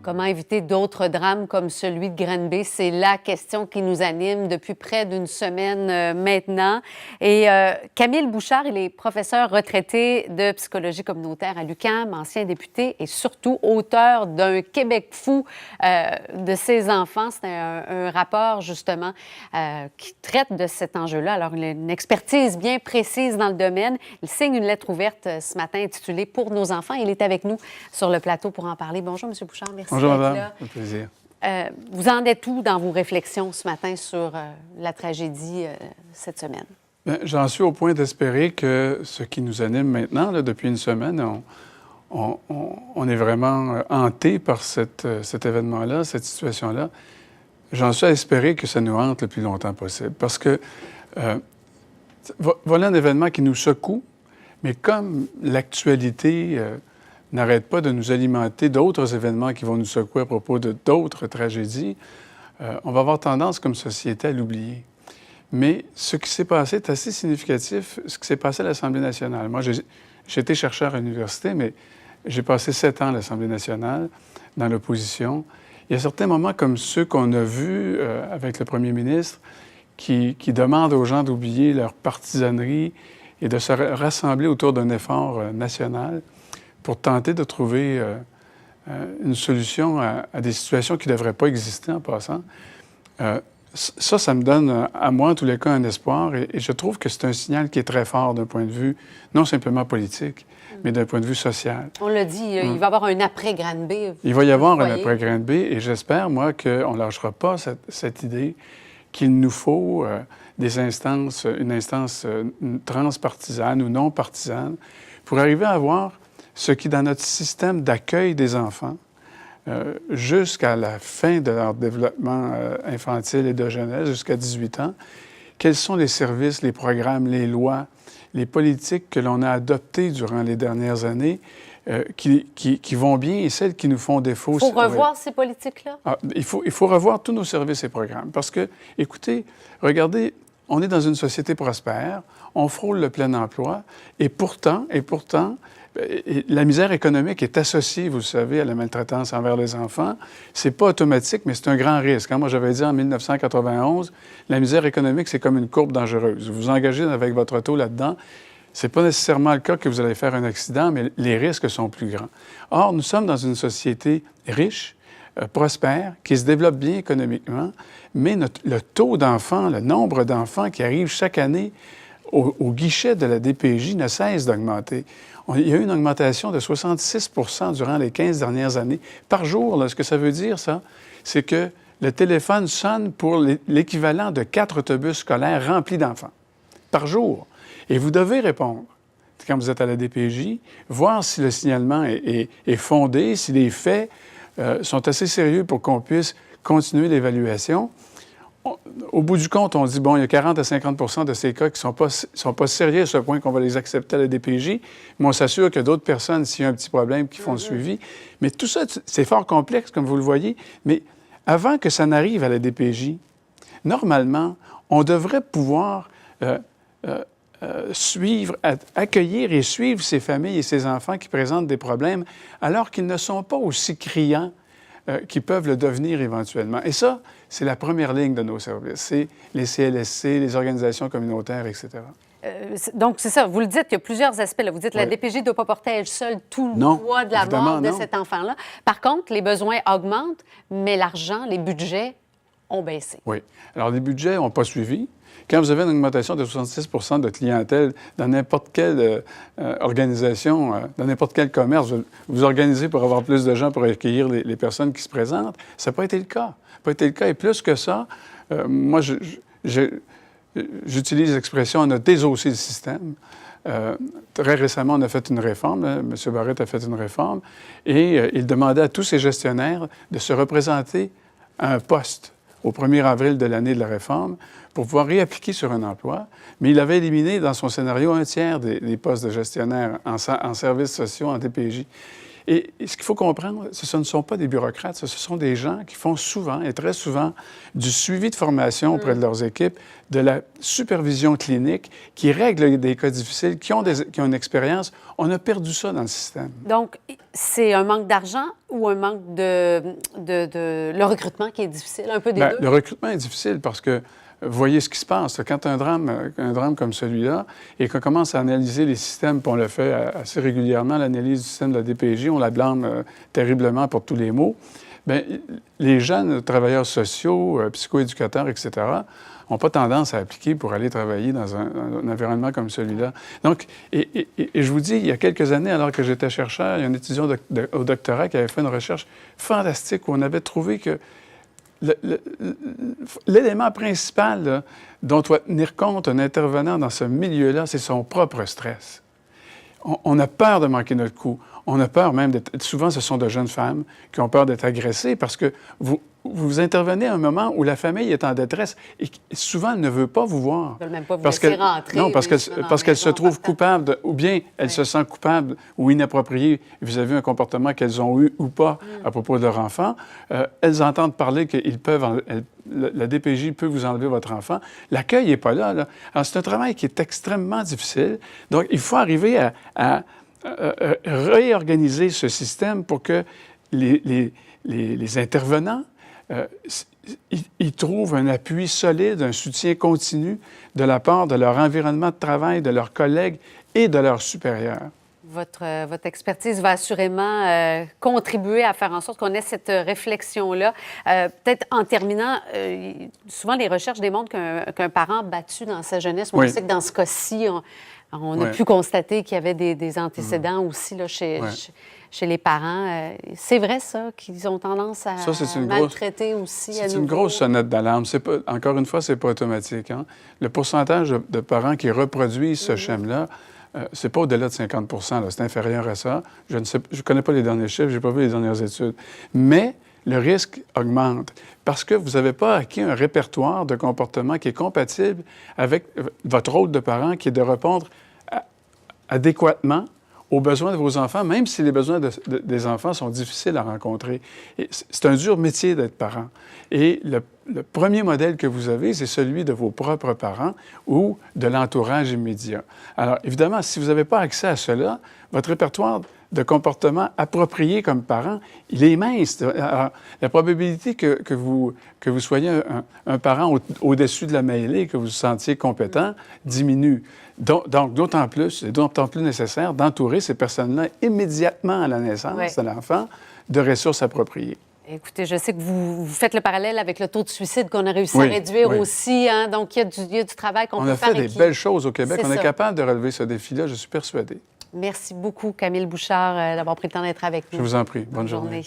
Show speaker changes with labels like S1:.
S1: Comment éviter d'autres drames comme celui de Granby? C'est la question qui nous anime depuis près d'une semaine maintenant. Et Camille Bouchard, il est professeur retraité de psychologie communautaire à l'UQAM, ancien député et surtout auteur d'un Québec fou de ses enfants. C'est un rapport, justement, qui traite de cet enjeu-là. Alors, il a une expertise bien précise dans le domaine. Il signe une lettre ouverte ce matin intitulée « Pour nos enfants ». Il est avec nous sur le plateau pour en parler. Bonjour, M. Bouchard. Merci.
S2: Bonjour, madame. Un plaisir.
S1: Vous en êtes où dans vos réflexions ce matin sur la tragédie cette semaine?
S2: Bien, j'en suis au point d'espérer que ce qui nous anime maintenant, là, depuis une semaine, on est vraiment hanté par cet événement-là, cette situation-là. J'en suis à espérer que ça nous hante le plus longtemps possible. Parce que voilà un événement qui nous secoue, mais comme l'actualité n'arrête pas de nous alimenter d'autres événements qui vont nous secouer à propos de d'autres tragédies, on va avoir tendance comme société à l'oublier. Mais ce qui s'est passé est assez significatif, ce qui s'est passé à l'Assemblée nationale. Moi, j'ai été chercheur à l'université, mais j'ai passé 7 ans à l'Assemblée nationale, dans l'opposition. Il y a certains moments comme ceux qu'on a vus avec le premier ministre qui demandent aux gens d'oublier leur partisanerie et de se rassembler autour d'un effort national pour tenter de trouver une solution à des situations qui ne devraient pas exister en passant. Ça me donne, à moi, en tous les cas, un espoir. Et je trouve que c'est un signal qui est très fort d'un point de vue, non simplement politique, mais d'un point de vue social.
S1: On l'a dit, il va y avoir un après-Granby.
S2: Il va y avoir un après-Granby. Et j'espère, moi, qu'on ne lâchera pas cette idée qu'il nous faut une instance transpartisane ou non partisane pour arriver à avoir ce qui, dans notre système d'accueil des enfants, jusqu'à la fin de leur développement infantile et de jeunesse, jusqu'à 18 ans, quels sont les services, les programmes, les lois, les politiques que l'on a adoptées durant les dernières années qui vont bien et celles qui nous font défaut.
S1: Il faut revoir ces politiques-là?
S2: Il faut revoir tous nos services et programmes. Parce que, écoutez, regardez, on est dans une société prospère, on frôle le plein emploi, et pourtant, la misère économique est associée, vous le savez, à la maltraitance envers les enfants. C'est pas automatique, mais c'est un grand risque. Moi, j'avais dit en 1991, la misère économique, c'est comme une courbe dangereuse. Vous vous engagez avec votre auto là-dedans, c'est pas nécessairement le cas que vous allez faire un accident, mais les risques sont plus grands. Or, nous sommes dans une société riche, prospère, qui se développe bien économiquement, mais le taux d'enfants, le nombre d'enfants qui arrivent chaque année au guichet de la DPJ ne cesse d'augmenter. Il y a eu une augmentation de 66 % durant les 15 dernières années. Par jour, là, ce que ça veut dire, ça, c'est que le téléphone sonne pour l'équivalent de 4 autobus scolaires remplis d'enfants. Par jour. Et vous devez répondre. Quand vous êtes à la DPJ, voir si le signalement est fondé, si les faits sont assez sérieux pour qu'on puisse continuer l'évaluation. Au bout du compte, on dit, bon, il y a 40 à 50 % de ces cas qui ne sont pas sérieux à ce point qu'on va les accepter à la DPJ, mais on s'assure que d'autres personnes, s'il y a un petit problème, qui font le suivi. Mais tout ça, c'est fort complexe, comme vous le voyez. Mais avant que ça n'arrive à la DPJ, normalement, on devrait pouvoir accueillir et suivre ces familles et ces enfants qui présentent des problèmes alors qu'ils ne sont pas aussi criants qu'ils peuvent le devenir éventuellement. Et ça, c'est la première ligne de nos services. C'est les CLSC, les organisations communautaires, etc.
S1: Donc, c'est ça. Vous le dites, il y a plusieurs aspects. Là. Vous dites que la DPJ ne doit pas porter à elle seule tout le poids de la mort de cet enfant-là. Par contre, les besoins augmentent, mais l'argent, les budgets ont baissé. Oui.
S2: Alors, les budgets n'ont pas suivi. Quand vous avez une augmentation de 66 % de clientèle dans n'importe quelle organisation, dans n'importe quel commerce, vous organisez pour avoir plus de gens pour accueillir les personnes qui se présentent, ça n'a pas été le cas. Ça n'a pas été le cas. Et plus que ça, moi, j'utilise l'expression « on a désossé le système ». Très récemment, on a fait une réforme. M. Barrette a fait une réforme. Et il demandait à tous ses gestionnaires de se représenter à un poste au 1er avril de l'année de la réforme pour pouvoir réappliquer sur un emploi. Mais il avait éliminé dans son scénario un tiers des postes de gestionnaires en services sociaux, en DPJ. Et ce qu'il faut comprendre, ce ne sont pas des bureaucrates, ce sont des gens qui font souvent et très souvent du suivi de formation auprès de leurs équipes, de la supervision clinique, qui règlent des cas difficiles, qui ont une expérience. On a perdu ça dans le système.
S1: Donc, c'est un manque d'argent ou un manque le recrutement qui est difficile, un peu des deux?
S2: Le recrutement est difficile parce que voyez ce qui se passe. Quand un drame comme celui-là, et qu'on commence à analyser les systèmes, puis on le fait assez régulièrement, l'analyse du système de la DPJ, on la blâme terriblement pour tous les maux, bien, les jeunes travailleurs sociaux, psychoéducateurs, etc., n'ont pas tendance à appliquer pour aller travailler dans un environnement comme celui-là. Donc, et je vous dis, il y a quelques années, alors que j'étais chercheur, il y a un étudiant au doctorat qui avait fait une recherche fantastique où on avait trouvé que l'élément principal là, dont doit tenir compte un intervenant dans ce milieu-là, c'est son propre stress. On a peur de manquer notre coup. On a peur même d'être... Souvent, ce sont de jeunes femmes qui ont peur d'être agressées parce que vous intervenez à un moment où la famille est en détresse et souvent, elle ne veut pas vous voir.
S1: Ils ne veulent même pas vous
S2: parce
S1: laisser rentrer.
S2: Non, parce qu'elle se trouve coupable, ou bien elle se sent coupable ou inappropriée vis-à-vis d'un comportement qu'elles ont eu ou pas à propos de leur enfant. Elles entendent parler qu'ils peuvent... La DPJ peut vous enlever votre enfant. L'accueil n'est pas là, là. Alors, c'est un travail qui est extrêmement difficile. Donc, il faut arriver à réorganiser ce système pour que les intervenants ils trouvent un appui solide, un soutien continu de la part de leur environnement de travail, de leurs collègues et de leurs supérieurs.
S1: Votre expertise va assurément contribuer à faire en sorte qu'on ait cette réflexion-là. Peut-être en terminant, souvent les recherches démontrent qu'un parent battu dans sa jeunesse, on sait que dans ce cas-ci, on a pu constater qu'il y avait des antécédents aussi là, chez les parents. C'est vrai, ça, qu'ils ont tendance à maltraiter aussi à nouveau?
S2: C'est une grosse sonnette d'alarme. Encore une fois, ce n'est pas automatique. Hein? Le pourcentage de parents qui reproduisent ce schéma-là, c'est pas au-delà de 50 %. C'est inférieur à ça. Je ne connais pas les derniers chiffres, je n'ai pas vu les dernières études. Mais le risque augmente parce que vous n'avez pas acquis un répertoire de comportement qui est compatible avec votre rôle de parent, qui est de répondre adéquatement aux besoins de vos enfants, même si les besoins des enfants sont difficiles à rencontrer. C'est un dur métier d'être parent. Et le premier modèle que vous avez, c'est celui de vos propres parents ou de l'entourage immédiat. Alors, évidemment, si vous n'avez pas accès à cela, votre répertoire de comportement approprié comme parent, il est mince. Alors, la probabilité que vous soyez un parent au-dessus de la mêlée, que vous vous sentiez compétent, diminue. Donc, d'autant plus nécessaire d'entourer ces personnes-là immédiatement à la naissance de l'enfant de ressources appropriées.
S1: Écoutez, je sais que vous faites le parallèle avec le taux de suicide qu'on a réussi à réduire aussi. Hein? Donc, il y a du travail qu'on peut faire.
S2: On a fait des belles choses au Québec. On est capable de relever ce défi-là, je suis persuadé.
S1: Merci beaucoup, Camille Bouchard, d'avoir pris le temps d'être avec nous.
S2: Je vous en prie. Bonne journée.